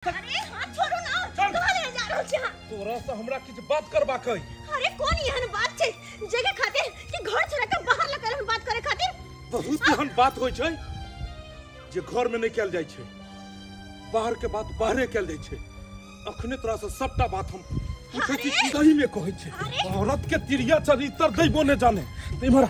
अरे हाथ छोड़ो ना, कहां ले जा रहल छी अहाँ? तोरा से हमरा किछ बात करबा कई। अरे कौन एहन बात छै जगह खातिर कि घर छोड़ के बाहर लकर बात करे खातिर? बहुत एहन बात होय छै जे घर में नहीं कैल जाय छै, बाहर के बात बाहरे कैल जाय छै। अखने तोरा से सबटा बात हम पूछै छी, सही में कहै छै। औरत के तिरिया चरित्र दैबो ने जाने। इमरा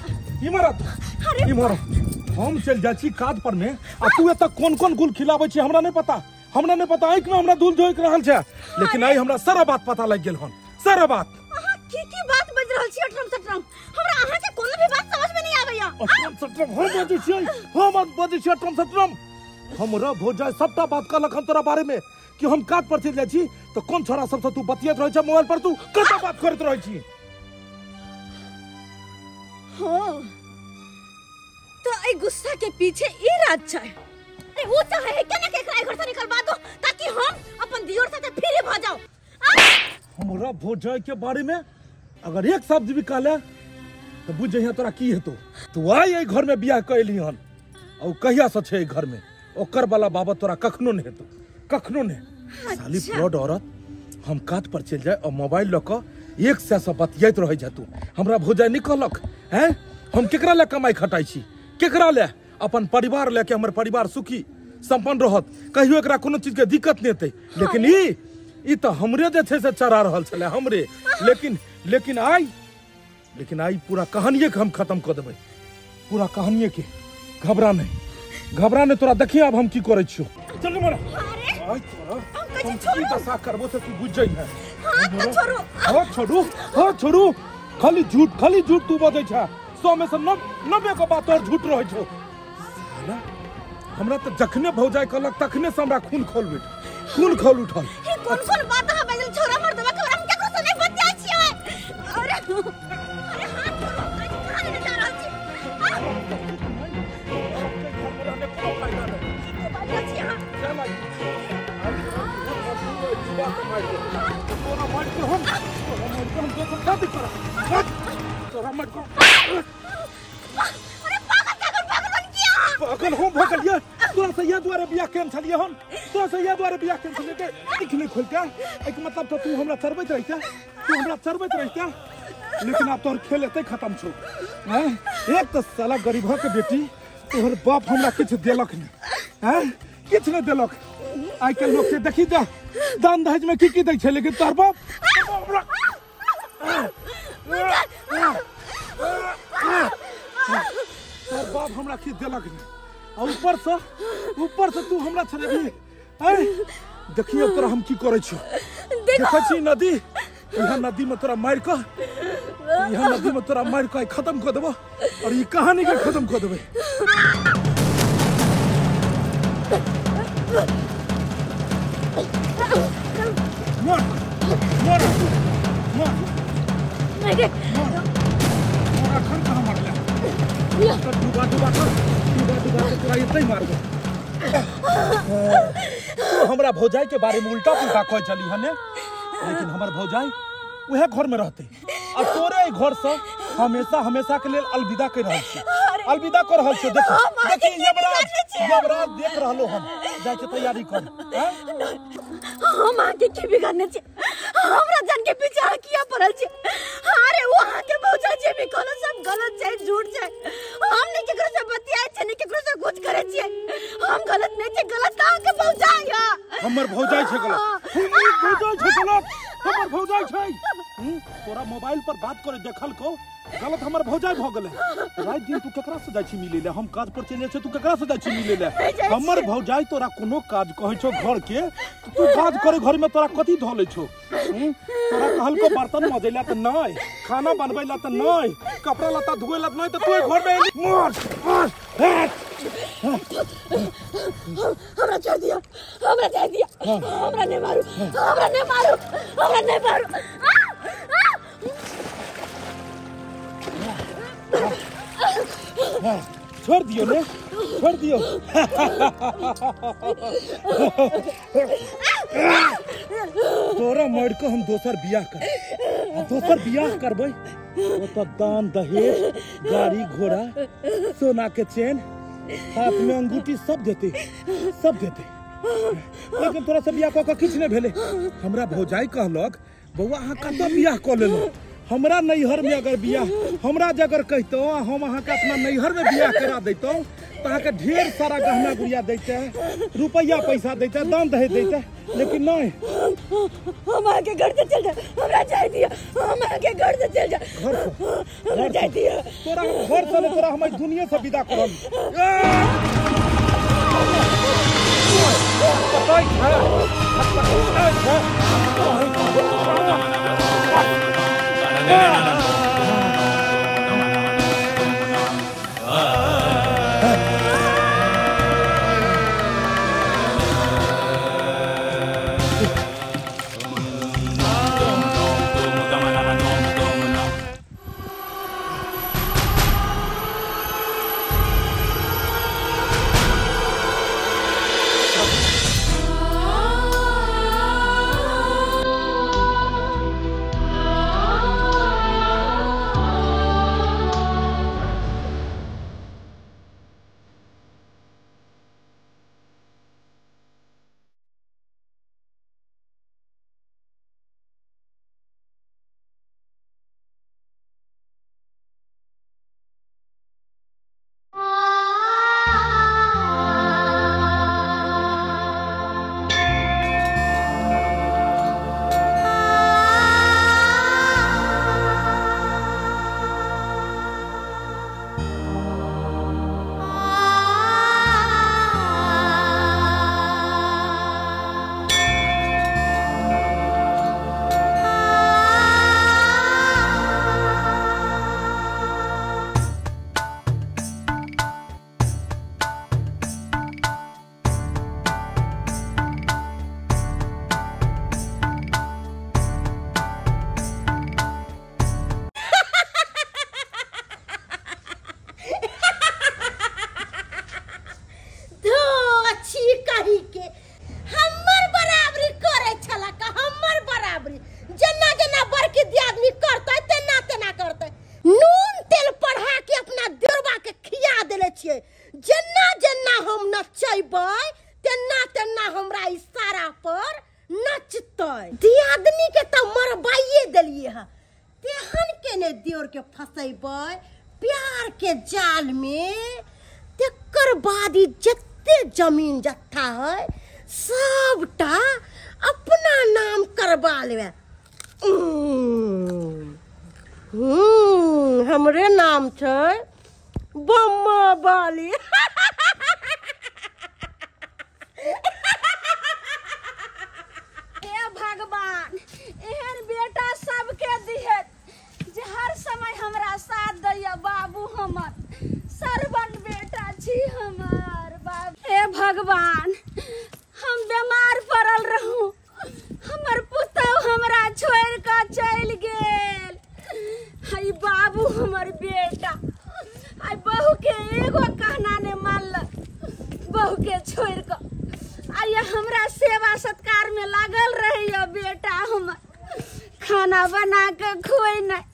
हम चल जाय छी काज पर में, आ तू एत कोन-कोन गुल खिलाबै छी हमरा नहीं पता। हमरा नहीं पता आंख में हमरा धूल झोंक रहल छै, लेकिन आई हमरा सारा बात पता लग गेल हन, सारा बात। अहाँ की बात बज रहल छी अटरम सटरम? हमरा अहाँ के कोनो भी बात समझ में नहीं आबैया। अटरम सटरम हम बजै छी, अटरम सटरम। हमरा भौजाई सबटा बात कहलक हन तोरा बारे में कि हम काज पर चल जाय छी तो कोन छोरा सब से तू बतियत रहै छै मोबाइल पर, तू कते बात करत रहै छी। हां तो ए गुस्सा के पीछे ई राज छै। अरे वो चाहे है केना के घर से निकलवा दो ताकि हम अपन दियोर साथे फिर भ जाओ। हमरा भौजाई के बारे में अगर एक शब्द भी कहले तो बुझ जइया तोरा की हेतौ। तू आई ए घर में बियाह कैली हन और कहिया से छै घर में, ओकर वाला बाबा तोरा कखनो नहीं हेतौ, कखनो नहीं। साली फ्रॉड औरत। हम काज पर चल जाए और मोबाइल लक एक से बतियात रह जा। तू हमरा भौजाई नहीं कहलक हैं? हम केकरा ले कमाई खटाई छी, केकरा ले? अपन परिवार लेके हमर परिवार सुखी संपन्न रहत, कहियो एकरा कोनो चीज के दिक्कत नहीं हेतै। लेकिन ई तो हमरे जे छै से चरा रहल छले हमरे। लेकिन आई पूरा कहानिये के हम खत्म कर देबै, पूरा कहानिये के। घबरा नहीं तोरा देखिए अब हम की करे छियो। चल मरा आई तोरा हम की दशा करबो से तू बुझ जइहे। हाथ छोड़ू। खाली झूठ तू बजै छ। 100 में से 90 के बात और झूठ रहै छौ। साला हमरा तो जखने भौजाई कहलक तखने से हमरा खून खोल उठल। ये कौन बात है बजल छोरा मर देबा के हम केकरो से नहीं बतियाई छियै। अरे हाथ छोड़ो, कहां ले जा रहल छी? पागल हो भगल ये तोरा से ये द्वारे बियाह केन छलिए हन, तोरा से ये द्वारे बियाह केन छलिए। देख ले खोल के एक मतलब तो तू हमरा चरबैत रहिते, लेकिन अब तोर खेल एते खत्म छौ। हैं एक तो साला गरीबा के बेटी तोहर बाप हमरा किछ देलक नहीं, हैं किछ नहीं देलक। आई के लोग के देखी जा दान दहेज में की दै छै, लेकिन तोहर बाप हमरा की देलक नहीं। और ऊपर से तू हमरा छरेबी। देखिए तोरा हम की करे छी। देखै छी नदी, यह नदी में तोरा मार के खत्म कर देबो और ये कहानी के खत्म कर देबे। मोर अखन कहां मारले? डूबा तोरा इतना मार दो। हमरा भौजाई के बारे में उल्टा पुल्टा कह चली हने, लेकिन हमर भौजाई वह घर में रहते और तोरे घर से हमेशा के लिए अलविदा कर रहल छी। देखी यमराज देख रहलो हम, जाय के तैयारी कर। हम आके की बिगाड़ने छे? हमरा जान के पीछे किया पड़ल छे? अरे वो आके भौजा जे भी कोनो सब गलत छै, झूठ छै। हम नहीं केकरो से बतियाय छै, नहीं केकरो से कुछ करे छियै। हम गलत नहीं छै, गलत कहां के भौजाई है? हमर भौजाई छै गलत। तोरा मोबाइल पर बात करे देखल को गलत हमर भौजाई भ गेले। रात दिन तू केकरा से जाय छी मिले ले? हम काज पर चले छै, तू केकरा से जाय छी मिले ले? हमर भौजाई तोरा कोनो काज कहै छौ घर के, तू काज करे घर में तोरा कथि धोले छौ? तोरा कहल को बर्तन मजेला त नहीं, खाना बनबैला त नहीं, कपड़ा लत्ता धोएला त नहीं, त तू घर में मार हमरा छोड़ दिया। हमरा नहीं मारू। छोड़ दियो। तोरा मार के हम दोसर बियाह करबै। वो तो दान दहेज, गाड़ी घोड़ा, सोना के चेन, हाथ में अंगूठी सब देते। लेकिन तोरा से बियाह क के किछ नहीं भेले। हमरा भौजाई कहलक बउआ अहाँ कत बियाह क लेलो। हमरा नैहर में अगर बियाह हमरा जे अगर कहतो हम अहाँ के अपना नैहर में बियाह करा देतो तो अहाँ के ढेर सारा गहना गुड़िया देते, रुपया पैसा देते, दान दहेज देते, लेकिन नहीं। हम आके घर से चल जा, हमरा जाय दिया, हम आके घर से चल जा, हमरा जाय दिया। तोरा घर से तोरा हम दुनिया से विदा करब। प्यार के जाल में तेकर बाद जत्ते जमीन जत्था है सबटा अपना नाम करवा लेवे। हमरे नाम छै बम्मा बाली। हे भगवान एहन बेटा सबके दिहे जे हर समय हमरा साथ दैया। बाबू हमर सरवन बेटा छी हमर बाबू। हे भगवान हम बीमार पड़ल रहूं, हमर पुतौ हमरा छोड़ के चल गेल। हाय बाबू हमर बेटा आई बहू के एगो कहना ने मानलक, बहू के छोड़ के आइए हमरा सेवा सत्कार में लागल रहिए। बेटा हमर खाना बना के खोई नहीं,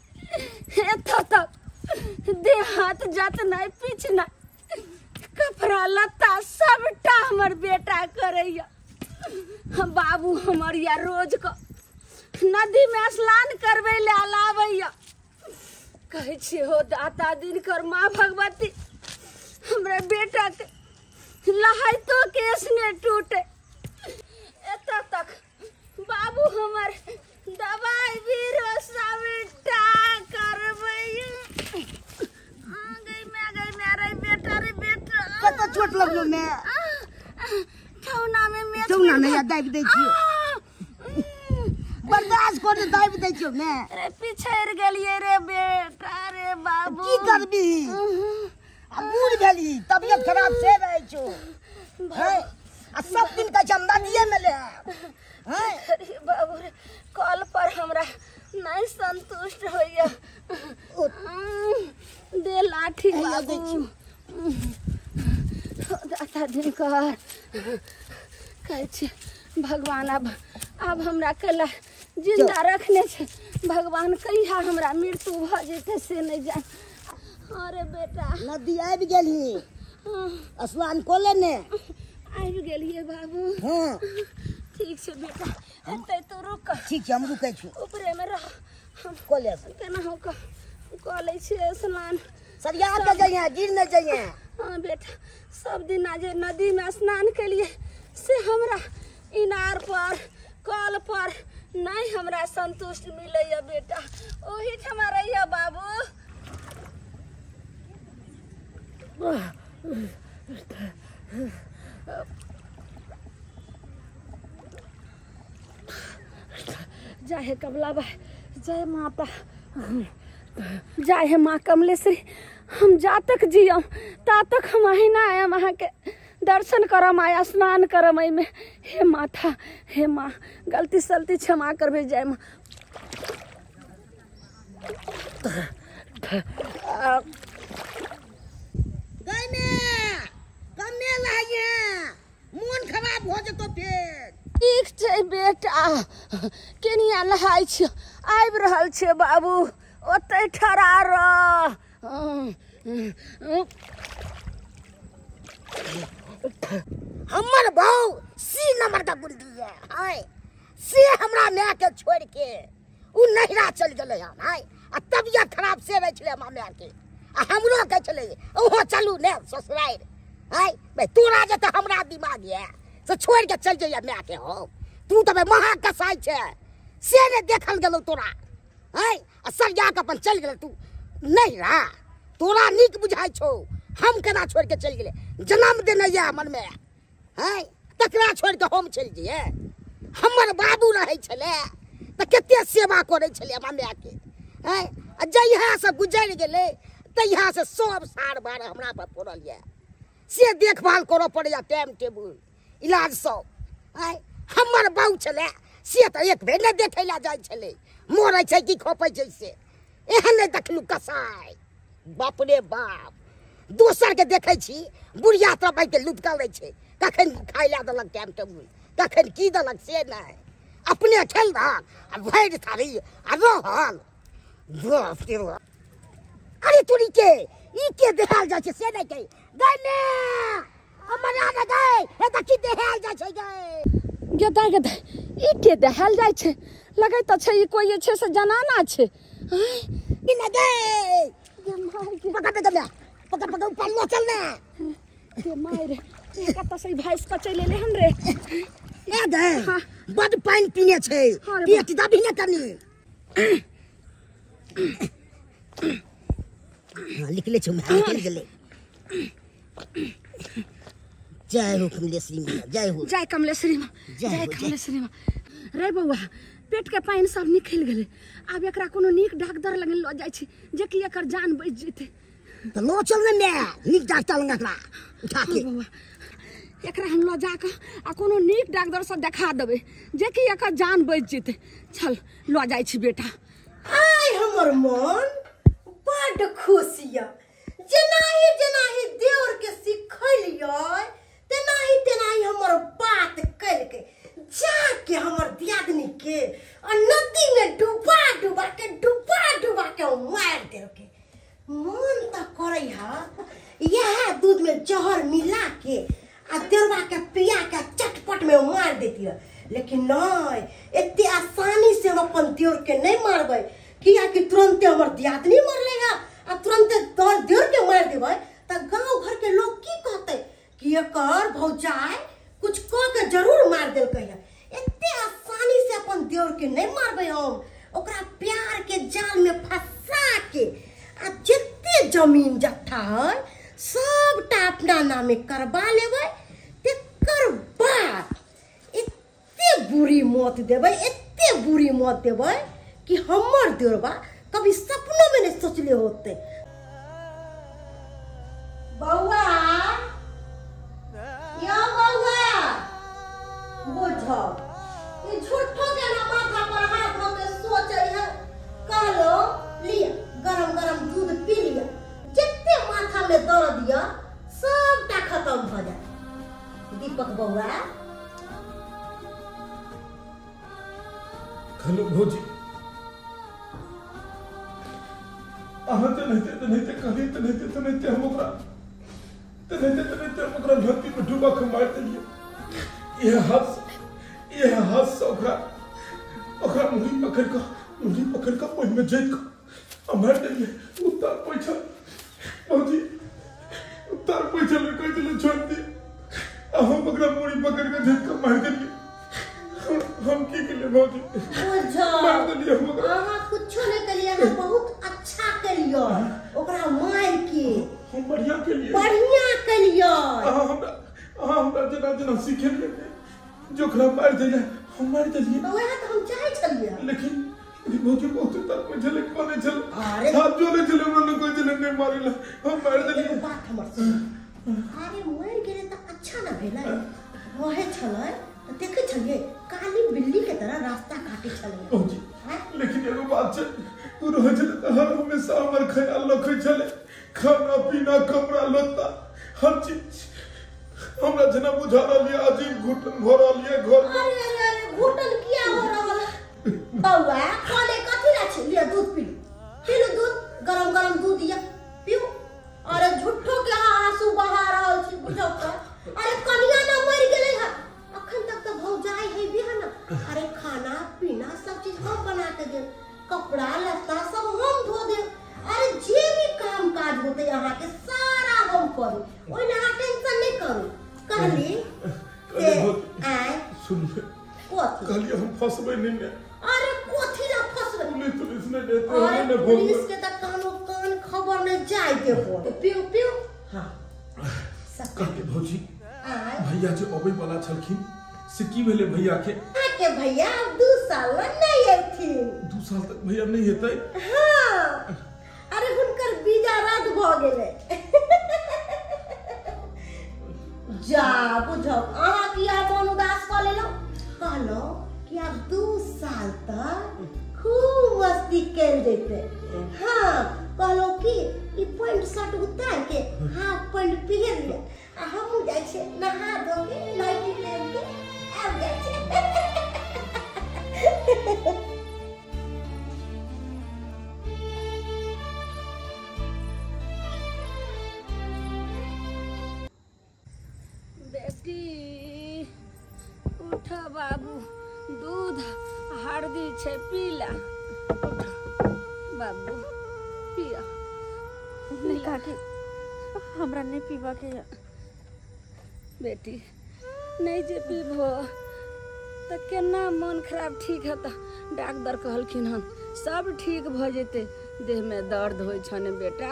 एतो तक देह हाथ जत नहीं पीछ नहीं, कपड़ा लत्ता सबटा हमर बेटा करैया। बाबू हमर या रोज को नदी में स्नान करबै ले लाबैया। कहै छी हो दाता दिनकर माँ भगवती हमरे बेटा के लहाइतो केस ने टूटे। एतऽ तक बाबू हमर दवाई बीरो सबटा करबैया। आ गई मैं रे बेटा रे बेटा। कत चोट लगलो ने? ठौना में मैं ठौना ने या दाबि दै छियो, बर्दाश्त कर दाबि दै छियो ने। रे पिछड़ गेलिए रे बेटा रे बाबू। की करबी? आ बूढ़ भेली, तबियत खराब से रहै छो है। आ सब दिन का जमदा दिए में ले है। अरे बाबू रे कल पर हमरा नहीं संतुष्ट होइया। दे लाठी बाबू। दाता दिनकर कहै छी भगवान अब हमरा कला जिंदा रखने छे। भगवान कहिया हमरा मृत्यु भ जेते से नहीं जान। अरे बेटा नदी आबि गेली, स्नान को लेने आबि गेलिए बाबू। हां ठीक छै बेटा, एतै तो रुक। ठीक छै, हम रुकै छी। ऊपरे में रह, हम कॉलेज केना हो कऽ लै छियै स्नान। सरिया के जइए, गिर न जइए। हाँ बेटा, सब दिन जे नदी में स्नान केलिए से हमरा इनार पर कल पर नहीं हमरा संतुष्ट मिलैया बेटा। ओही ठमा रहिया बाबू। जय हे कमलाबा, जय माता, जय हे माँ कमलेश्वरी। हम जा तक जियम ता तक हम अहिना आयम अहाँ के दर्शन करम, आया स्नान करम में। हे माता, हे माँ, गलती सलती क्षमा करबे। जय माँ। मोन खराब हो जतो फिर। ठीक छै बेटा, केनिया नहाय छ, आबि रहल छै बाबू। ओतै ठड़ा रह। हमर बहू सी नंबर का बुंदी है, हाय से हमरा माय के छोड़ के उ नहिरा चल गेलै हन, हाय आ तबियत खराब से रह छले हमरा माय के। आ हमरो कह छले ओहो चलू ने ससुराल, हाय भाई तोरा जे त हमरा दिमाग है से छोड़ के चल जइया माय के। हो तू त भाई महा कसाई छे, से ने देखल गेलो तोरा, हाय आ सब जाके अपन चल गेल तू नहिरा। तोरा नीक बुझाई छौ, हम केना छोड़ के चल गेले? जन्म देने या मन में, हैं तकरा छोड़ के हम चल जइए? हमर बाबू रहे छले त कते सेवा करे छले माय के, हैं जइहा से गुजर गेले तइहा से सब सार बार हमरा पर पड़ल है। से देखभाल करो पड़े या टाइम टेबुल इलाज सब, हैं हमर बाबू छले से त एक बेर न देखे ला जाय छले, मोरे छै कि खोपै छै से एहन नहीं देखलू कसाई। बाप रे बाप, दोसर के देखे छी बुढ़िया तरफ भाई के लुटकल रहे छे, कखन खाई ला देलक टाइम टेबुल, कखन की देलक से नहीं, अपने खेल रहा आ भैर थारी आ रहल। अरे तोरी के ई के देखाल जाय छे से नहीं कही गई ने हमरा न गई ए त की देखाल जाय छे गई गेदा गेदा ई के देखाल जाय छे? लगे त छे ई कोई छे से जनाना छे। की न गई पकड़ दे गया, पकड़ पकड़ ऊपर लो चल ना के मार कत से भैंस को चले ले हम रे। ए गए बड पानी पीने छे, पेट दबी न करनी। लिखले छौ निकल गेले। जय हो कमलेश्वरी मां, जय हो, जय कमलेश्वरी मां, जय कमलेश्वरी मां। रे बउआ, पेट के पानी सब निकल गेले, अब एकरा कोनो नीक डॉक्टर लग ल जाय छी जे कि एकर जान बच जेते। त लो चल ने नीक डॉक्टर लग एकरा उठा के। बउआ एकरा हम ल जाके आ कोनो नीक डॉक्टर से देखा देबे जे कि एकर जान बच जेते। चल ल जाय छी बेटा। आय हमर मन बड़ खुशिया, जेनाही जेनाही देवर के सिखलियो तेनाही तेनाही हमर बात करके जाके हमर दियादनी के नदी में डुबा डुबा के मार देलके। मन त करे हा यह दूध में जहर मिला के आ देवरा के पिया के चटपट में मार देती है, लेकिन नहीं इतनी आसानी से हम अपन देवर के नहीं मारबे, किया कि तुरंत हमर दियादनी मर लेगा आ तुरंत तोर देवर के मार देबे त गांव घर के लोग की कहते कि एकर भौजाई कुछ कह के जरूर मार देलकै है। इतने आसानी से अपन देवर के नहीं मारबे, हम ओकरा प्यार के जाल में फंसा के आ जितने जमीन जत्था है सबटा अपना नामे करवा लेबै। तेकर बाद इतने बुरी मौत देबै, इतने बुरी मौत देबै कि हमर देवरबा कभी सपनों में नहीं सोचले होते। बउआ या बउआ बुझो ई झूठो के ना माथा पर हाथ रख के सोचे है। कहलो लिया गरम गरम दूध पी लिया, जितने माथा में दर्द दिया सबटा खत्म हो जाए। दीपक बउआ हेलो भौजी, अहाँ तो नहीं कही तो नहीं हम ओकरा हम ओकरा धरती डूबा के मार दिए ये हाथ से ओकरा मुड़ी पकड़ का पानी में जाइत का मार दिए उतार पैसा भौजी उतार पैसा ले कोई दिले छोड़ दी हम ओकरा मुड़ी पकड़ के जाइत का मार दिए हम की के लिए भौजी मार दिए हम अहाँ कुछो नहीं कलिए अहाँ बहुत अच्छा कलियो ओकरा मार के हम बढ़िया कलियो हमरा जना सीखे जोखरा मार दिले हम मार दिए वह तो हम चाहे छलिए लेकिन भौजी बहुत तर में चले कोने चल अरे हाथ जोड़े चले उन्होंने कोई दिले नहीं मारेला हम मार दिए बात हमर सुन अरे मर गेले त अच्छा ना भेलै रहे छलै देखे छलिए काली बिल्ली के तरह रास्ता काटे छलै भौजी लेकिन एगो बात छै तू रह चले त हर हमेशा हमर ख्याल रखे चले खाना पीना कपड़ा लत्ता हर चीज हमरा जना बुझा रहलिए अजीब घुटन भर रहलिए घर में अरे घुटन किया हो रहल बौआ कोने कथि ला छै लिया दूध पीलू दूध गरम दूध या पीऊ अरे झूठो के आंसू बहा रहल छी बुझो त अरे कनिया ना मर गेलै है अखन तक तो भौजाई है भी है ना अरे खाना पीना सब चीज हम बना के दे कपड़ा लत्ता सब हम धो दे अरे जे भी काम काज होते यहाँ के सारा हम करू ओइ ना टेंशन नहीं करू कहली के आय सुन कोथी कहली हम फसबै नहीं ने अरे कोथी ला फसबै पुलिस ने देते अरे हमने पुलिस के त कान खबर नहीं जाय के हो पीऊ हां कहके भौजी आय भैया जो अबै वाला छलखिन से की भेले भैया के के भैया अब 2 साल नहीं एथिन 2 साल तक भैया नहीं हेतै हां अरे हुनकर वीजा रद्द भ गेलै जा बुझो अहाँ किया मन उदास क लेलो कहलो कि अब 2 साल तक खूब मस्ती कर देते हाँ कहलो कि ई पैंट शर्ट उतार के हाफ पैंट पहन ले आ हम जाय छे नहा धोके नाइटी पहन के आब जाय छे बेटी उठ बाबू दूध हरदी छै पीला उठ बाबू पिया नहीं काकी हमरा नहीं पीवा के बेटी नहीं जे पीबो तो केना मन खराब ठीक है तो डॉक्टर कहलखिन हन सब ठीक भ जेते देह में दर्द होइ छने बेटा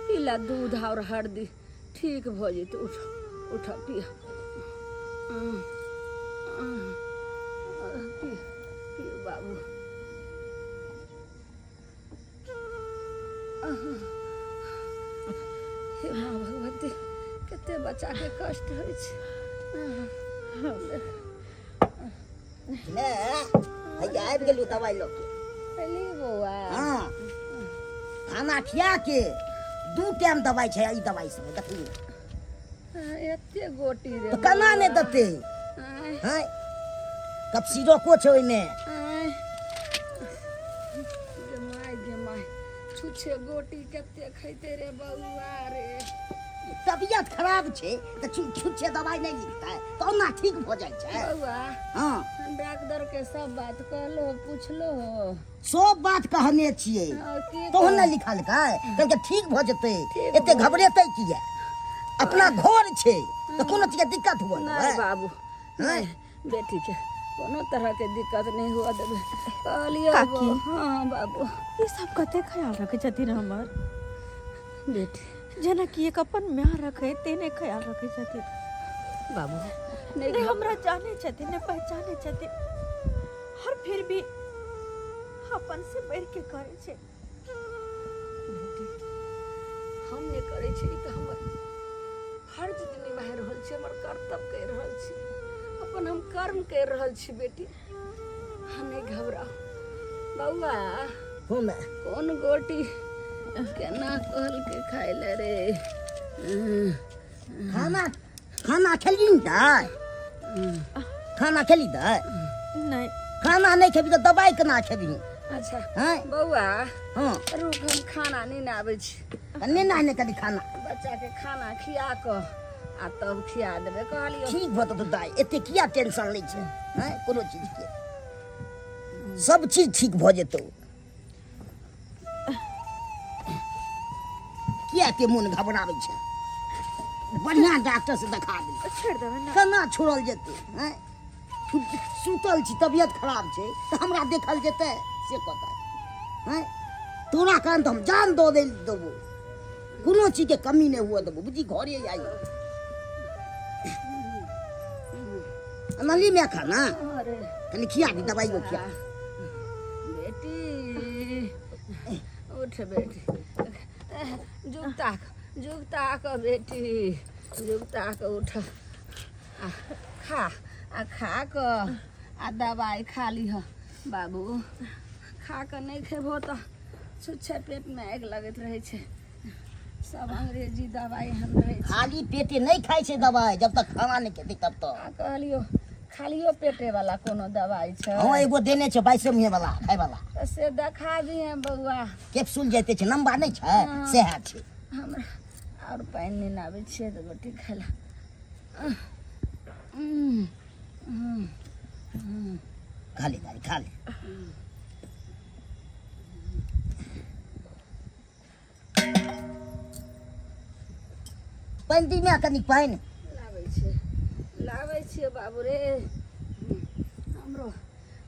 पीला दूध और हरदी ठीक भ जेते उठ उठ पिया पियो बाबू हे माँ भगवती कते बच्चा के कष्ट होइ छै ले हैया आबि गेलू दवाई लो के अली बौआ हां खाना खिया के 2 टाइम दवाई छै ई दवाई से देखली एते गोटी रे कना ने दते आय हैं कब सिरको छै ओइ में आय गे माय छुछे गोटी कते खैते रे बौआ रे तबियत खराब छै त छुच्छे दवाई नहीं लिखता है तो ना ठीक हो जाय छै बौआ हां डॉक्टर के सब बात कहलो पूछलो सब बात कहने छियै तो न लिखल है कि ठीक भ जते एते घबरेतै किया अपना घर छै तो कोनो चीज के दिक्कत हुआ नहीं बाबू नहीं बेटी के कोनो तरह के दिक्कत नहीं हुआ देबे कहलियो काकी। हां बाबू ये सब कते ख्याल रखे छथिन हमर बेटी जना कि एक अपन म्याह रखे तेने ख्याल रखे छथिन बाबू नहीं हमरा जाने छथिन ने पहचाने छथिन हर फिर भी अपन से बढ़ के करे छे हम ने करे छी त हमर फर्ज निभा रहल छी हमर कर्तव्य कर रहल छी अपन हम कर्म कर रहल छी बेटी हम नहीं घबराओ बौआ कौन गोटी केना कहल के खाइ ले रे खाना खेली दाय खाना खेली दाय नहीं खाना नहीं खेबी तो दवाई केना खेबी अच्छा हैं बौआ हां रुक हम खाना नहीं आबै छी कन्ने ना ने कदी खाना बच्चा के खाना खिया क आ तब खिया देबे कहलियो ठीक भत तो दाई एते किया टेंशन लै छै हैं कोनो चीज के सब चीज ठीक भ जेतौ किया ते मन घबराबै छै बढ़िया डॉक्टर से दिखा दे छोड़ देबै ना केना छोड़ल जेतै हैं सुतल छी तबियत खराब छै त हमरा देखल जेतै से कतै हैं तोरा कान हम जान दो दे देबो कोनो चीज के कमी नहीं हुआ देबो बुझी घरे आई अनली में खाना कनी खिया दी दवाई वो खिया बेटी उठ बेटी जुगता को बेटी जुगता को उठ खा को आ दवाई खा ली हो बाबू खा के नहीं खेबो तो छुच्छे पेट में आग लगत रहे छे सब अंग्रेजी दवाई हम रहे छे खाली पेटे नहीं खाई छे दवाई जब तक खाना नहीं खेते तब तक कहलियो खालियो पेटे वाला कोनो दवाई छे हां एगो देने छे 22 रुपया वाला खाय वाला से देखा दिए बउआ कैप्सूल जैते छे लंबा नहीं छे सेहा छे हमरा और पानी नहीं आवे छे तो रोटी खाला खा ले पानी दी में कनी पानी लावे छे बाबू रे हमरो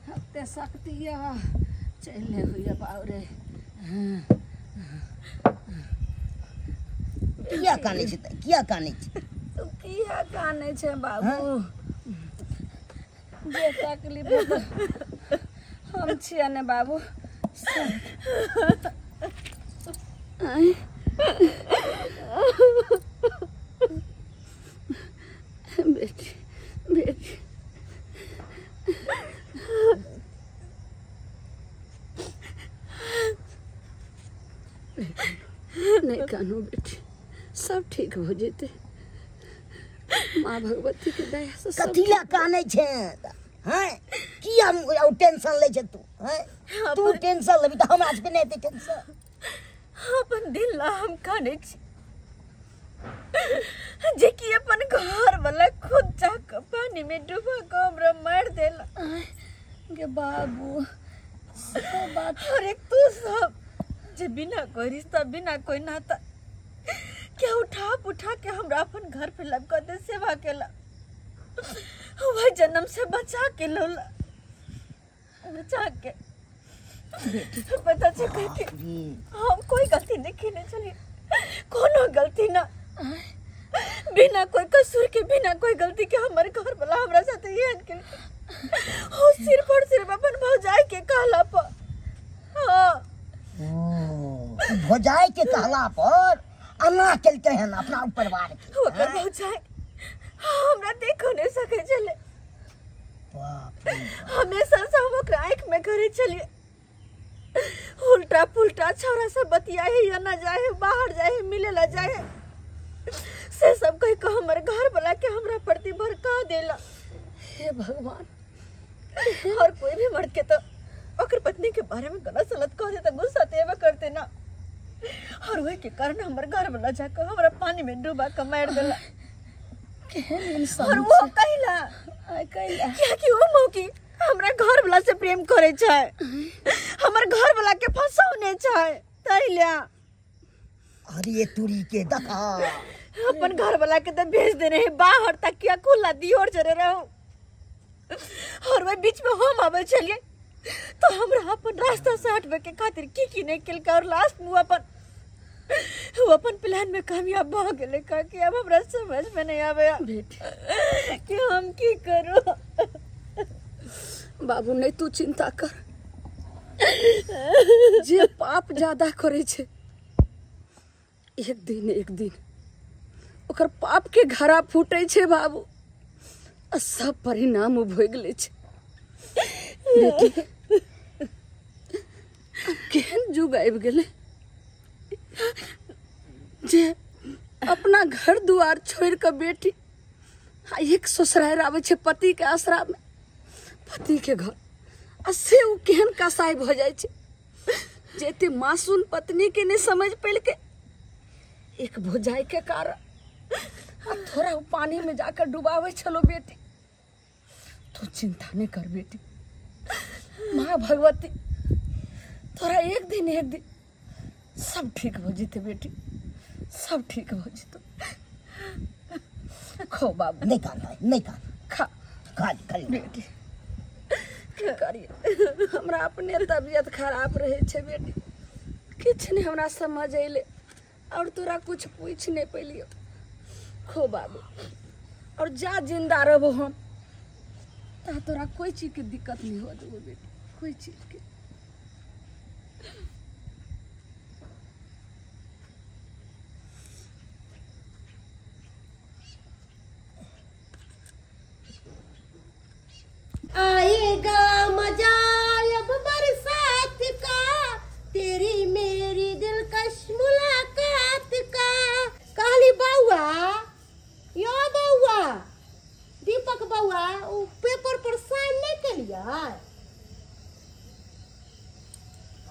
हफ्ते शक्ति है चले हुए बाबू रे किया काने छे तू किया काने छे बाबू जे तकलीफ हम छिया ने बाबू बेटी नहीं कानू बेटी सब ठीक हो जेते माँ भगवती के दया से सब कथिला काने छे हैं किया टेंशन ले छे तू हैं तू टेंशन लेबी त हमरा से नहीं टेंशन अपन दिल ला हम काने छी जे कि अपन घर वाला खुद जाकर पानी में डूबा के हमरा मार देला के बाबू सब बात और एक तू सब जे बिना कोई रिश्ता बिना कोई नाता क्या उठा के हमरा अपन घर पे लपका दे सेवा केला वह जन्म से बचा के लोला बचा के पता चला कि हम कोई गलती नहीं की चलिए कोनो गलती ना बिना कोई कसूर के बिना कोई गलती के हमारे घर वाला हमरा साथ ये अनके हो सिर्फ और सिर्फ अपन भौजाई के कहला पर हां भौजाई के कहला पर अना केलते हैं अपना परिवार के ओकर भौजाई हमरा देखो नहीं सके चले बाप रे हमेशा से हम ओकरा आंख में करे चलिए उल्टा पुल्टा छौरा से बतियाए या ना जाए बाहर जाए मिले ला जाए से सब कह के हमर घर वाला के हमरा प्रति भड़का देला हे भगवान और कोई भी मर्द के तो ओकर पत्नी के बारे में गलत सलत कह दे तो गुस्सा तेवा करते ना और वही के कारण हमर घर वाला जाकर हमरा पानी में डूबा के मार देला केहन इंसान और वो कहला क्या कि वो मौकी हमरा घर वाला से प्रेम करे छै हमर घर वाला के फंसाउने छै तैला अरे तुरी के दखा अपन घर वाला के तो भेज दे रहे बाहर तक क्या खुला दियोर चले रहो और वही बीच में हम आवे चलिए तो हमरा अपन रास्ता से हटवे के खातिर की नहीं केल का और लास्ट में वो अपन प्लान में कामयाब भ गेले का कि अब हमरा समझ में नहीं आवे बेटी कि हम की करो बाबू नहीं तू चिंता कर जे पाप ज्यादा करे छे एक दिन ओकर पाप के घड़ा फूटे छे बाबू आ सब परिणाम भोग ले छे बेटी केहन जुग आबि गेले जे अपना घर दुआर छोड़ के बेटी एक ससुराल आवे छे पति के आसरा में पति के घर आ से उ केहन कसाई भ जाय छे जेते मासूम पत्नी के नहीं समझ पेल के एक भौजाई के कारण थोड़ा पानी में जाकर डुबावे चलो बेटी। तू चिंता नहीं कर बेटी, माँ भगवती थोड़ा एक दिन सब ठीक हो जीते बेटी, सब ठीक हो जीते। खो बाबू नहीं कान नहीं कान खा खा बेटी। क्या करिए, हमरा अपने तबीयत खराब रहे छे बेटी, किछ नहीं हमरा समझ अइले और तोरा कुछ पूछ नहीं पैलियो। खो बाबू और जा जिंदा रहो हम, ता तोरा कोई चीज के दिक्कत नहीं हो देबो बेटी, कोई चीज के। आएगा मजा अब बरसात का, तेरी मेरी दिलकश मुलाकात का। कहली बउआ, यो बउआ, दीपक बउआ, वो पेपर पर साइन नहीं कलिया।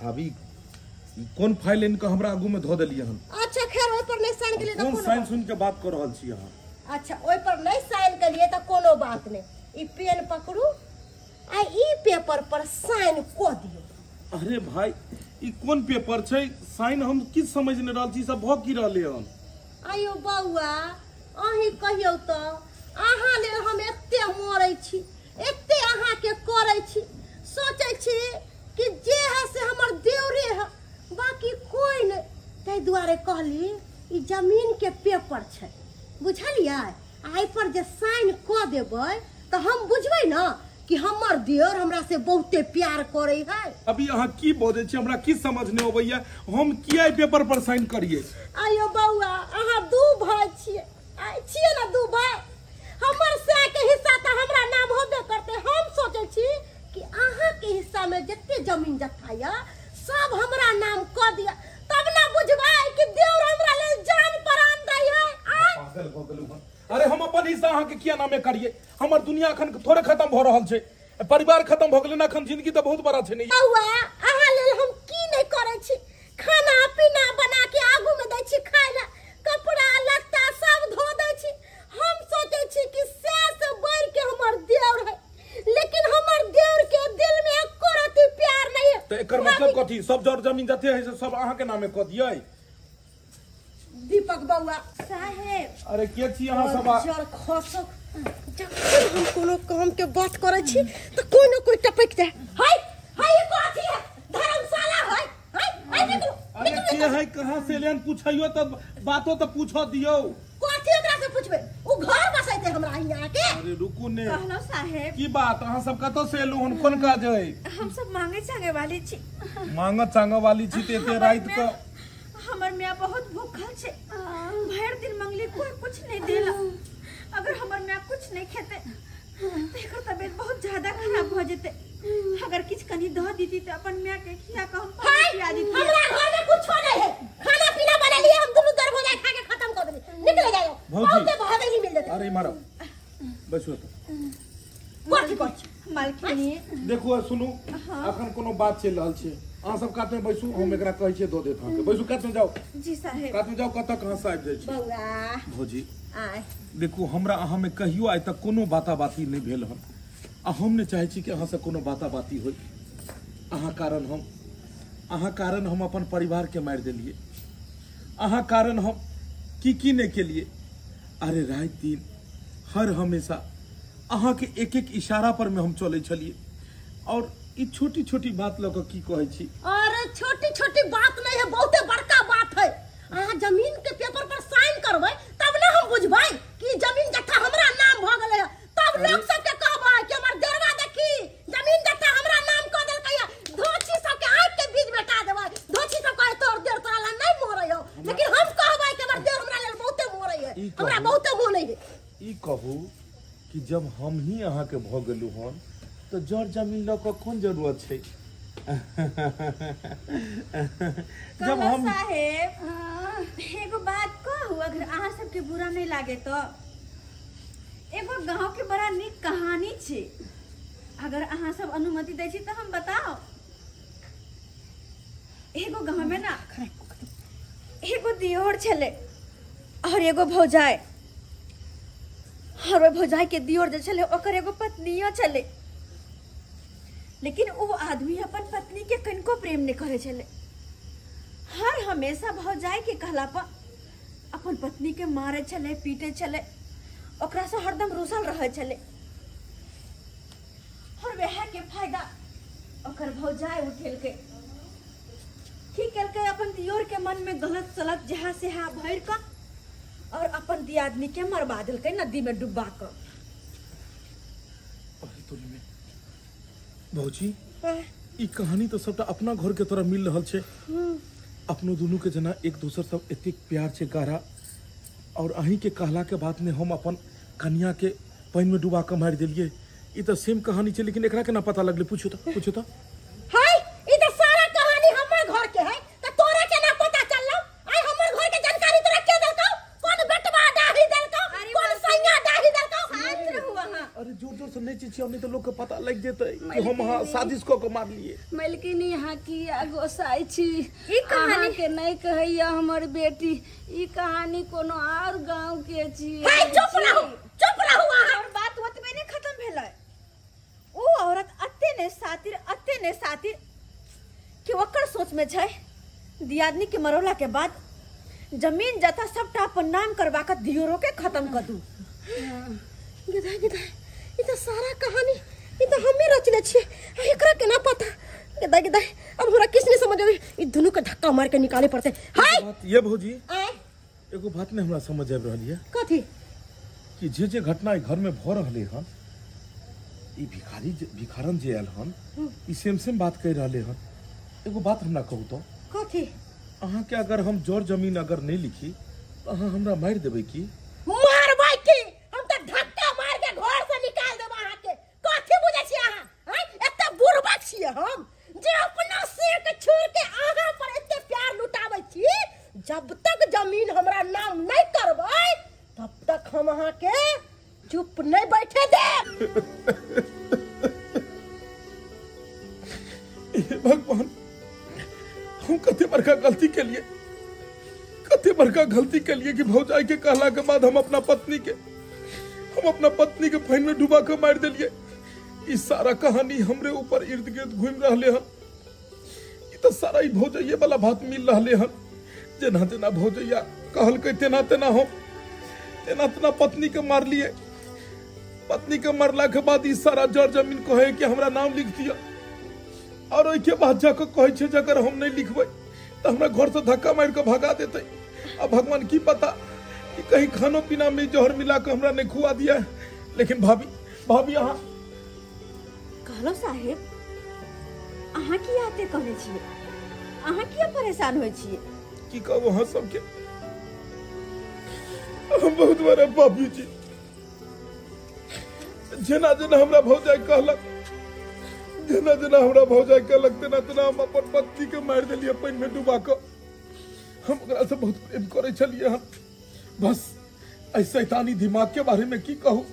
अभी कौन फाइल इनका हमरा आगू में धो देलिए हम। अच्छा खैर ओइ पर नहीं साइन कलिए कौन साइन सुन के बात कर रहल छी अहाँ। अच्छा ओइ पर नहीं साइन कलिए तो कोनो बात नहीं, ई पेन पकड़ू आ ई पेपर पर साइन को दियो। अरे भाई ई कौन पेपर छै, साइन हम किस समझ नहीं रहल छी, सब भ की रहले हन। आयो बउआ अही कहियो तो, अहाँ ले हम एते मरै छी, एते अहाँ के करै छी, सोचै छी कि जे है से हमर देवरे है, बाकी कोई नहीं। तै दुआरे कहली ई जमीन के पेपर छै, बुझलियै। आई पर जे साइन क देबै तो हम बुझबै ना कि हमर देवर हमरा से बहुते प्यार करे है। अभी अहाँ की बोले छी, हमरा की समझ नहीं अबैया, हम किया पेपर पर साइन करिए। आयो बउआ अहाँ दू भाई छियै, छियै ना दू भाई, हमर से के हिस्सा तो हमरा नाम होबे करते। हम सोचे छी कि अहाँ के हिस्सा में जत्ते जमीन जत्था या सब हमरा नाम क दिया, तब ना बुझबै कि देवर हमरा ले जान प्राण दै है। पागल भ गेलु हन। अरे हम अपन हिस्सा अहाँ के किया नामे करिए, हमर दुनिया अखन थोड़े खत्म भ रहल छै, परिवार खत्म भ गेलै ना, अखन जिंदगी तो बहुत बड़ा छै। नहीं बउआ अहाँ लेल हम की नहीं करे छी, खाना पीना बना के आगू में दै छी खाय ला, कपड़ा लत्ता सब धो दै छी। हम सोचे छी कि से बढ़ के हमर देवर है, लेकिन हमर देवर के दिल में एको रति प्यार नहीं है। तो एकर मतलब कथी, सब जर जमीन जते है से सब अहाँ के नामे क दियै। दीपक बउआ साहेब, अरे के छी अहाँ सब जर खसक जब हम कोनो काम के बात करे छी तो कोई न कोई टपक जाए। हाय हाय ये कथी है, धर्मशाला है। हाय निकलो अरे के है, कहां से लेन पूछियो तो बातो तो पूछो दियो। कथी ओकरा से पूछबे, उ घर बसैते हमरा यहाँ के। अरे रुकू ने, कहलो साहेब की बात अहाँ सब कतो से एलु हन, कोन काज है। हम सब मांगे चांगे वाली छी, मांगत चांगे वाली छी ते एते रात को। हमर मियाँ बहुत भूखल छे, भर दिन मंगली कोई कुछ नहीं देला। अगर हमर मियाँ कुछ नहीं खेते तो एकर तबीयत बहुत ज्यादा खराब हो जेते। अगर किछ कनी दह दीती तो अपन मियाँ के खिया के हम खिया दीती। हमरा घर में कुछ नहीं है, खाना पीना बना लिए, हम दोनों दर हो जाए खा के खत्म कर देंगे। निकल जाओ, बहुते भावे नहीं मिल देते। अरे मारो बैसो तो कथी कथी मालकिनी देखो सुनू, अखन कोनो बात चल रहल छै, अहाँ सब कात में बैसू, हम एकरा कहै छियै दो देत अहाँ के। बैसू कात में जाओ, जी साहेब कात में जाओ, कत कहां से आबि जाय छी। बउआ भौजी आय देखू, हमरा अहाँ में कहियो आइ तक कोनो बाता बाती नहीं भेल हन, आ हम ने चाहे छी कि अहाँ से कोनो बाता बाती होय। अहाँ कारण हम अपन परिवार के मार देलिए, अहाँ कारण हम की नहीं के लिए। अरे रात दिन हर हमेशा अहाँ के एक एक इशारा पर में हम चले छलिए, और ई छोटी छोटी बात लग की कहे छी। अरे छोटी छोटी बात नहीं है, बहुते बड़का बात है। अहाँ जमीन के पेपर पर साइन करबै तब ना हम बुझबै कि जमीन जत्था हमरा नाम भ गेलै है। तब लोग सब के कहबै कि हमर देरवा देखी जमीन जत्था हमरा नाम क देलकै है। धोची सब के आंख के बीच बेटा देबै, धोची सब कहे तोर देर तोरा ला नहीं मोरै हो, लेकिन हम कहबै कि हमर देर हमरा लेल बहुते मोरै है, हमरा बहुते मोनै है। ई कहू कि जब हम ही अहाँ के भ गेलू हन तो जर जमीन ल के कोन जरूरत छै। जब हम साहेब एगो बात कहू, अगर अहाँ सबके बुरा नहीं लागे तो एगो गांव के बड़ा नीक कहानी छे, अगर अहाँ सब अनुमति दै छी तो हम बताओ। एगो गांव में ना एगो दियोर छले और एगो भौजाई, हर भौजाई के दियोर जे चले ओकर एगो पत्नियो चले, लेकिन वो आदमी अपन पत्नी के कनको प्रेम नहीं करे चले। हर हमेशा भौजाई के कहला पर अपन पत्नी के मारे चले, पीटे चले, ओकरा से हरदम रूसल रहे चले। और वह के फायदा ओकर भौजाई उठेल के की कल के अपन दियोर के मन में गलत सलत जहाँ से हाँ भर का और अपन दी आदमी के मरवा दिल के नदी में डुबा कर। भौजी ई कहानी तो सबटा अपना घर के तरह मिल रहल छे। अपनो दोनों के जना एक दूसर सब एतेक प्यार से गारा और अही के कहला के बाद में हम अपन कन्या के पानी में डुबा के मार दिलिए। ई तो सेम कहानी छे, लेकिन एकरा के ना पता लगले। पूछो तो हाय ई तो सारा कहानी हमर घर के है, त तोरा के ना पता चललो? आई हमर घर के जानकारी तोरा के देलको? कौन बेटवा डाही देलको? कौन सैया डाही देलको? शांत रहो वहां। अरे जोर जोर से नहीं चीचियो, नहीं तो लोग को पता लग जेते कि हम हां साजिश को मार लिए। मलकिनी यहाँ की गोसाई छी। ई कहानी के नहीं कहैया हमर बेटी, ई कहानी कोनो और गांव के छी। हाय चुप रहो वहां। और बात वत में नहीं खत्म भेलै। ओ औरत अत्ते ने सातिर कि ओकर सोच में छै दियादनी के मरोला के बाद जमीन जथा सबटा अपन नाम करवा के दियोरो के खत्म कर दू। गिदाई ई तो सारा कहानी ई तो हमें रचले छिए, एकरा के ना पता। गिदाई अब हमरा किस ने समझ आवे? ई दोनों के धक्का मार के निकाले पड़ते। हाय ये भौजी एगो बात ने हमरा समझ आब रहल है कथी कि जे घटना घर में भ रहले हन, ई भिखारन जे आयल हन ई सेम बात कह रहले हन। एगो बात हमरा कहू तो कथी? अहाँ के अगर हम जोर जमीन अगर नहीं लिखी तो अहाँ हमरा मार देबे की? मारबै की? हम त धक्का मार के घर से निकाल देब अहाँ के। कथी बुझै छी अहाँ? हैं एते बुरबक छी हम जे अपना सिर के छोड़ के अहाँ पर एते प्यार लुटाबै छी। जब तक जमीन हमरा नाम नहीं करबै तब तक हम अहाँ के चुप नहीं बैठे दे। भगवान, हम कते बड़का गलती के लिए कि भौजाई के कहला के बाद हम अपना पत्नी के पानी में डुबा के मार दिलिए। ई सारा कहानी हमरे ऊपर इर्द गिर्द घूम रहले हन। ई तो सारा ई भौजैया वाला बात मिल रहले हन। जेना भौजैया कहल के तेना पत्नी के मार लिए। पत्नी के मरला के बाद ई सारा जड़ जमीन कहे कि हमरा नाम लिख दिया, और ओइ के बाद जाकर कहे छे जगर हम नहीं लिखबै तो हमरा घर से धक्का मार के भगा देते। अब भगवान की पता कि कहीं खानो पीना में जहर मिला के हमरा नहीं खुआ दिया है। लेकिन भाभी अहाँ कहलो साहेब, अहाँ की आते कहने छिए? अहाँ किया परेशान होय छिए? की कहू अहाँ सबके, हम बहुत बड़ा पापी छी। जेना हमरा भौजाई कहलक तेना हम अपन पत्नी के मार दिलिए पानी में डुबा के। हम ओकरा से बहुत प्रेम करे छलिए हन। बस ऐ शैतानी दिमाग के बारे में की कहू।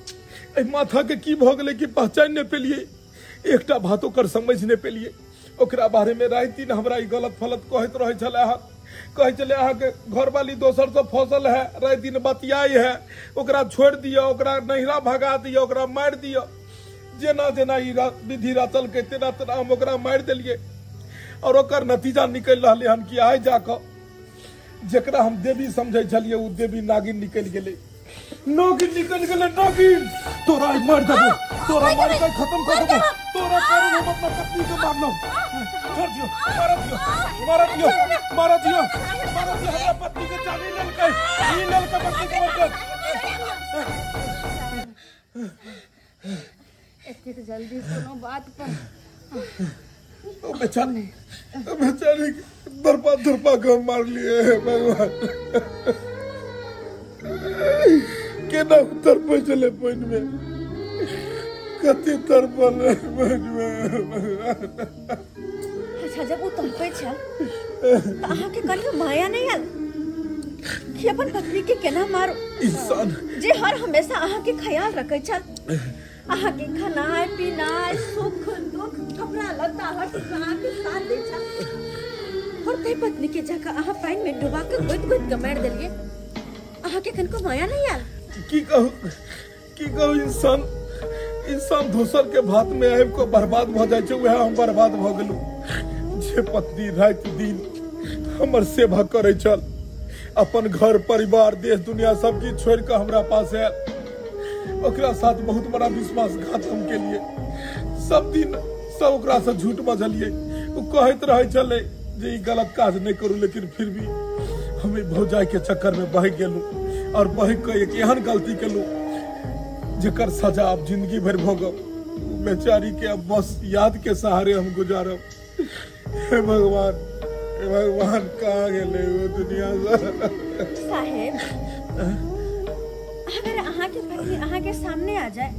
ऐ माथा के की भ गेलै कि पहचान नहीं पेलिए, एकटा बात ओकर समझ नहीं पेलिए। ओकरा बारे में रात दिन हमरा ई गलत फलत कहत रहे छले हन। कहे चले अहाँ के घर वाली दोसर से फसल है, रात दिन बतियाई है, ओकरा छोड़ दियो, ओकरा नहिरा भगा दियो, ओकरा मार दियो। जेना ई विधि रचल के तेना हम ओकरा मार दिलिए। और ओकर नतीजा निकल रहले हन कि आइ जाकर जेकरा हम देवी समझे छलिए उ देवी नागिन निकल गेले। नागिन तोरा मार देबो, तोरा मार के खत्म कर देबो। तोरा कारण हम अपना पत्नी के मारलो। छोड़ दियो, मार दियो हमरा पत्नी के जान ही लेलकै पत्नी के मार। एतेक जल्दी कोनो बात पर बेचारे दरपा के मार लिए है भगवान। केना उतर पे चले पानी में, कते तरपल पानी में। अच्छा जब वो तड़पे छल तो अहाँ के कहियो माया नहीं आल कि अपन पत्नी के केना मारो? इंसान जे हर हमेशा अहाँ के ख्याल रखे छल, अहाँ के खानाय पीनाय सुख दुख कपड़ा लत्ता हर चीज अहाँ के साथ दे छल। और ते पत्नी के जगह अहाँ पानी में डुबा के गोद के मार देलिए। अहाँ के कनको माया नहीं आल? की की कहू इंसान दोसर के भात में आबि को बर्बाद भ जाय छै, वह हम बर्बाद भ गेलू। जे पत्नी रात दिन हमर सेवा करे चल, अपन घर परिवार देश दुनिया सब चीज छोड़ के हमरा पास आयल, ओकरा साथ बहुत बड़ा विश्वासघात हम के लिए। सब दिन सब ओकरा से झूठ बजलिए, वो कहत रहे चले जे गलत काज नहीं करू, लेकिन फिर भी हमें भौजाई के चक्कर में बह गेलू और बह के एक एहन गलती केलू जेकर सजा अब जिंदगी भर भोगब। बेचारी के अब बस याद के सहारे हम गुजारब। हे भगवान कहाँ गेले वो दुनिया से। साहेब अगर अहाँ के पति अहाँ के सामने आ जाए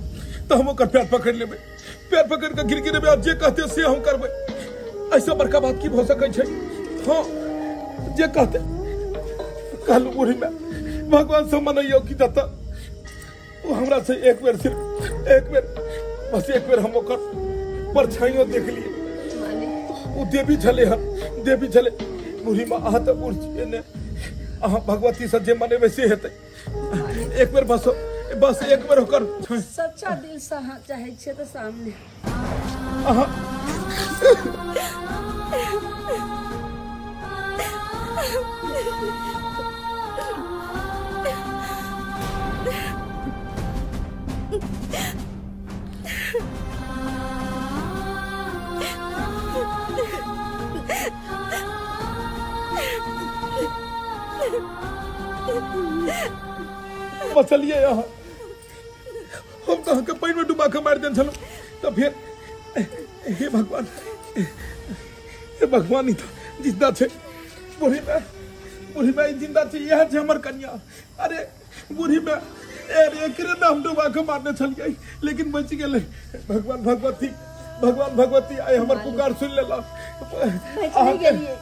तो हम ओकर पैर पकड़ लेबे, पैर पकड़ के गिर गिरेबे और जे कहते से हम करबे। ऐसा बड़का बात की हो सकै छै? हाँ जे कहते कहलू बुढ़ी में भगवान से मनइयो की जता वो हमरा से एक बेर सिर्फ एक बेर बस एक बेर हम ओकर परछाइयों देख लिए। वो देवी झले हन, देवी झले बुढ़ी में अहाँ तो बुढ़ छिए ने, अहाँ भगवती से जे मने वैसे हेतै। एक बेर बस एक बेर होकर सच्चा दिल से अहाँ चाहे छियै तो सामने अहाँ चलिए यहाँ हम तो के पानी में डुबा के मार देन छलू तो फिर हे भगवान ही था जिंदा छे। बुढ़ी में जिंदा छे, यह छे हमर कन्या। अरे बुढ़ी में एकरे में हम डुबा के मारने छलिए लेकिन बच गेले। भगवान भगवती आए हमर पुकार सुन लेला। बच गेलिए।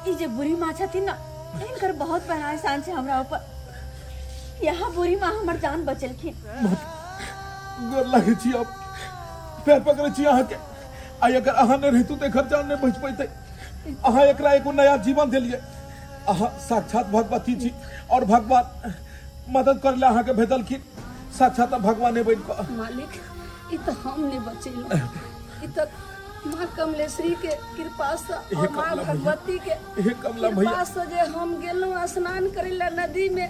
ई जे बुढ़ी माँ छथिन ना, इनकर बहुत बड़ा एहसान छै हमरा ऊपर। यहाँ बुढ़ी माँ हमर जान बचलखिन। गोर लागे छी, अब पैर पकड़े छी अहाँ के। आई अगर अहाँ ने रहितु तो एकर जान नहीं बच पैते। अहाँ एकरा एगो नया जीवन देलिए। अहाँ साक्षात भगवती छी और भगवान मदद कर ले अहाँ के भेजलखिन। साक्षात भगवान बन को। मालिक ई तो हम नहीं बचेलो, ई तो माँ कमलेश्वरी के कृपा से और माँ भगवती के कृपा से जे हम गेलहुँ स्नान करे ला नदी में।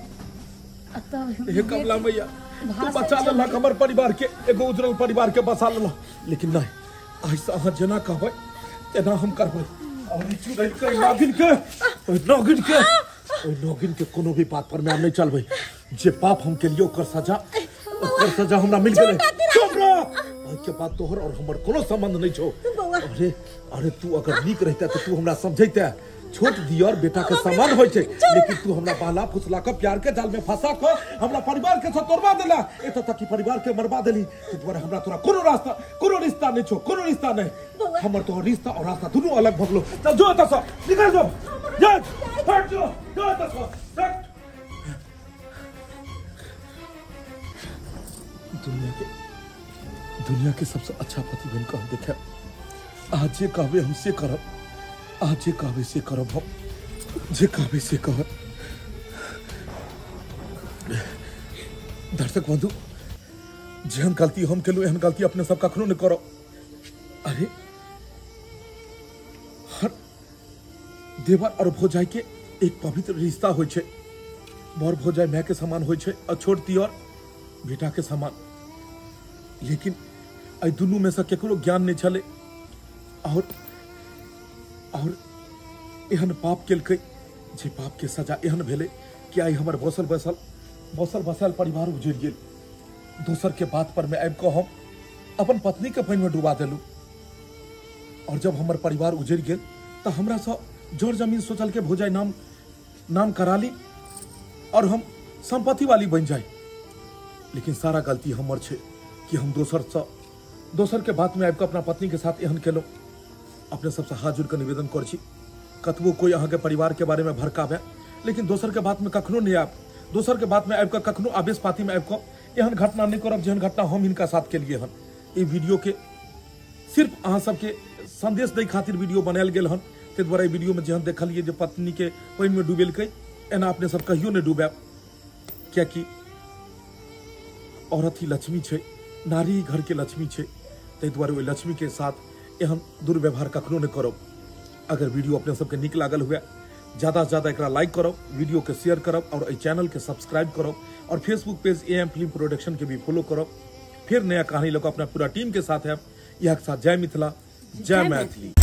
हे कमला मैया तू बचा लेलक हमर परिवार के, एगो उजरल परिवार के बचा लेलक। लेकिन नहीं, ऐसा अहाँ जना कहबै तेना हम करबै। और चुड़ैल के नागिन के कोनो भी बात पर मैं नहीं चलबै। जे पाप हम के लिए ओकर सजा हमरा मिल गेलै। चुप रह, के बात तोहर और हमर कोनो संबंध नहीं छौ। अरे तू अगर नीक रहता तो तू हमरा समझैता। छोट दियर बेटा के समान होय छै, लेकिन तू हमरा बाला फुसला के प्यार के जाल में फंसा के हमरा परिवार के साथ तोड़वा देला। एत तक कि परिवार के मरवा देली। तोरा हमरा तोरा कोनो रिश्ता नहीं छो, कोनो रिश्ता नहीं। हमर तो रिश्ता और रास्ता दोनों अलग भगलो। चल जो एत से निकल जो, जा हट जो एत से हट। दुनिया के सबसे अच्छा पति बन के हम देखे। आज जे कहबे हम से करब, आज जे कहबे से करब, हम जे कहबे से कहब। दर्शक बंधु, जेहन गलती हम केलू एहन गलती अपने सब कखनो नहीं करो। अरे हर देवर और भौजाई के एक पवित्र रिश्ता होय छै। बर भौजाई माय के समान होय छै और छोट दियर बेटा के समान। लेकिन आई दुनू में से केकरो ज्ञान नहीं छले और एहन पाप केलकै जे पाप के सजा एहन भेले कि आई हमर बसल बसल परिवार उजड़ गेल। दोसर के बात पर में आबि कऽ हम अपन पत्नी के पानि में डुबा देलू। और जब हमर परिवार उजड़ गेल तो हमरा से जोर जमीन सोचल के भौजाई नाम करा ली और हम संपत्ति वाली बन जाए। लेकिन सारा गलती हमर छै कि हम दोसर के बात में आबि कऽ अपना पत्नी के साथ एहन केलहुँ। अपने सबसे हाथ जोड़ के निवेदन कर छी, कतबो कोई अहाँ के परिवार के बारे में भड़कावे, लेकिन दोसर के बात में कखनो नहीं आब। दोसर के बात में आबि कऽ कखनो आवेश पाती में आबि कऽ एहन घटना नहीं करब जेहन घटना हम हिनका साथ केलिए हन। ई वीडियो के सिर्फ अहाँ सबके संदेश दै खातिर वीडियो बनायल गेल हन। ताहि दुआरे वीडियो में जेहन देखलिए जे पत्नी के पानि में डूबेलकै, एना अपने सब कहियो नहीं डूबाब। कियाकि औरत ही लक्ष्मी छे, नारी ही घर के लक्ष्मी छे। ताहि दुआरे ओहि लक्ष्मी के साथ एहन दुर्व्यवहार कखनो न करब। अगर वीडियो अपने सबके नीक लागल हुए, ज्यादा से ज्यादा एकरा लाइक करब, वीडियो के शेयर करब और एहि चैनल के सब्सक्राइब करब और Facebook page AM film production के भी फॉलो करब। फिर नया कहानी लोग अपना पूरा टीम के साथ है। यह के साथ जय मिथिला, जय मैथिली।